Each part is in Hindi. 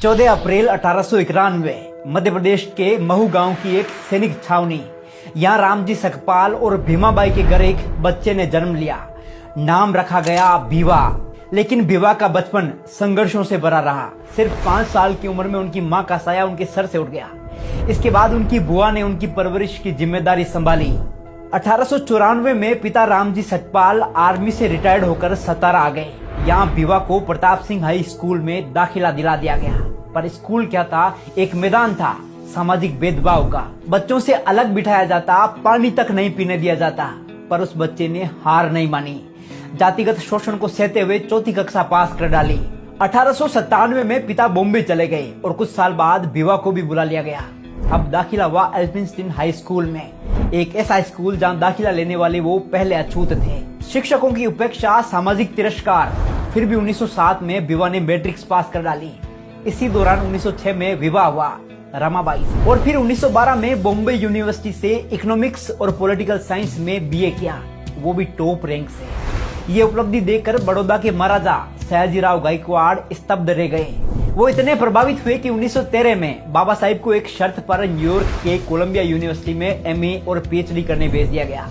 14 अप्रैल 1891 मध्य प्रदेश के महू गांव की एक सैनिक छावनी। यहाँ रामजी सकपाल और भीमाबाई के घर एक बच्चे ने जन्म लिया। नाम रखा गया भीवा। लेकिन भीवा का बचपन संघर्षों से भरा रहा। सिर्फ 5 साल की उम्र में उनकी मां का साया उनके सर से उठ गया। इसके बाद उनकी बुआ ने उनकी परवरिश की जिम्मेदारी संभाली। 1894 में पिता रामजी सकपाल आर्मी से रिटायर्ड होकर सतारा आ गए। यहाँ भीवा को प्रताप सिंह हाई स्कूल में दाखिला दिला दिया गया। पर स्कूल क्या था, एक मैदान था सामाजिक भेदभाव का। बच्चों से अलग बिठाया जाता, पानी तक नहीं पीने दिया जाता। पर उस बच्चे ने हार नहीं मानी। जातिगत शोषण को सहते हुए 4वीं कक्षा पास कर डाली। 1897 में पिता बॉम्बे चले गए और कुछ साल बाद भीवा को भी बुला लिया गया। अब दाखिला हुआ एल्फिंस्टीन हाई स्कूल में, एक ऐसा स्कूल जहां दाखिला लेने वाले वो पहले अछूत थे। शिक्षकों की उपेक्षा, सामाजिक तिरस्कार। फिर भी 1907 में भीवा ने मैट्रिक्स पास कर डाली। इसी दौरान 1906 में विवाह हुआ रमाबाई से। और फिर 1912 में बॉम्बे यूनिवर्सिटी से इकोनॉमिक्स और पॉलिटिकल साइंस में बीए किया, वो भी टॉप रैंक से। ये उपलब्धि देखकर बड़ौदा के महाराजा सयाजीराव गायकवाड़ स्तब्ध रह गए। वो इतने प्रभावित हुए कि 1913 में बाबा साहिब को एक शर्त पर न्यूयॉर्क के कोलंबिया यूनिवर्सिटी में एमए और पीएचडी करने भेज दिया गया।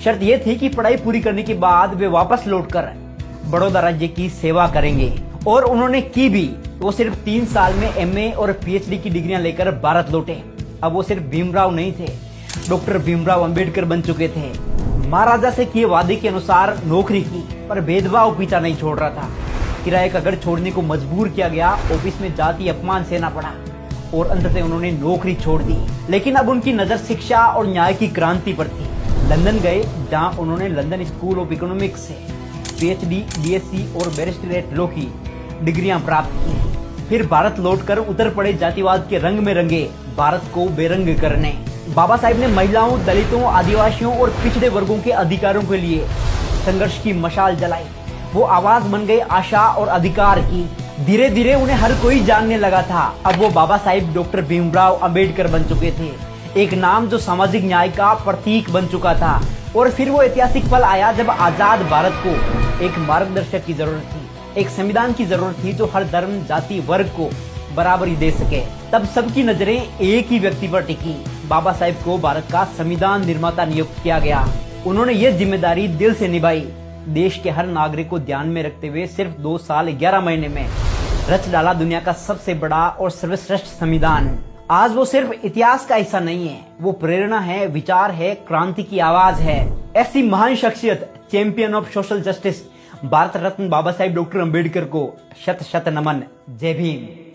शर्त यह थी कि पढ़ाई पूरी करने के बाद वे वापस लौटकर बड़ौदा राज्य की सेवा करेंगे। और उन्होंने की भी। वो सिर्फ 3 साल में एमए और पीएचडी की डिग्रियां लेकर भारत लौटे। अब वो सिर्फ भीमराव नहीं थे, डॉक्टर भीमराव अंबेडकर बन चुके थे। महाराजा से किए वादे के अनुसार नौकरी की, पर भेदभाव पीछा नहीं छोड़ रहा था। किराए का घर छोड़ने को मजबूर किया गया, ऑफिस में जाति अपमान सहना पड़ा और अंततः उन्होंने नौकरी छोड़ दी। लेकिन अब उनकी नजर शिक्षा और न्याय की क्रांति पर थी। लंदन गए, जहां उन्होंने लंदन स्कूल ऑफ इकोनॉमिक्स से पीएचडी, बीएससी और बैरिस्टरेट लॉ की डिग्रियां प्राप्त की। फिर भारत लौटकर उतर पड़े जातिवाद के रंग में रंगे भारत को बेरंग करने। बाबा साहिब ने महिलाओं, दलितों, आदिवासियों और पिछड़े वर्गों के अधिकारों के लिए संघर्ष की मशाल जलाई। वो आवाज बन गए आशा और अधिकार की। धीरे धीरे उन्हें हर कोई जानने लगा था। अब वो बाबा साहिब डॉक्टर भीमराव अंबेडकर बन चुके थे, एक नाम जो सामाजिक न्याय का प्रतीक बन चुका था। और फिर वो ऐतिहासिक पल आया जब आजाद भारत को एक मार्गदर्शक की जरूरत थी, एक संविधान की जरूरत थी जो हर धर्म, जाति, वर्ग को बराबरी दे सके। तब सबकी नजरें एक ही व्यक्ति पर टिकी। बाबा साहिब को भारत का संविधान निर्माता नियुक्त किया गया। उन्होंने ये जिम्मेदारी दिल से निभाई। देश के हर नागरिक को ध्यान में रखते हुए सिर्फ 2 साल 11 महीने में रच डाला दुनिया का सबसे बड़ा और सर्वश्रेष्ठ संविधान। आज वो सिर्फ इतिहास का हिस्सा नहीं है, वो प्रेरणा है, विचार है, क्रांति की आवाज है। ऐसी महान शख्सियत, champion of social justice, Bharat Ratna Baba Sahib doctor Ambedkar को शत शत नमन। जय भीम।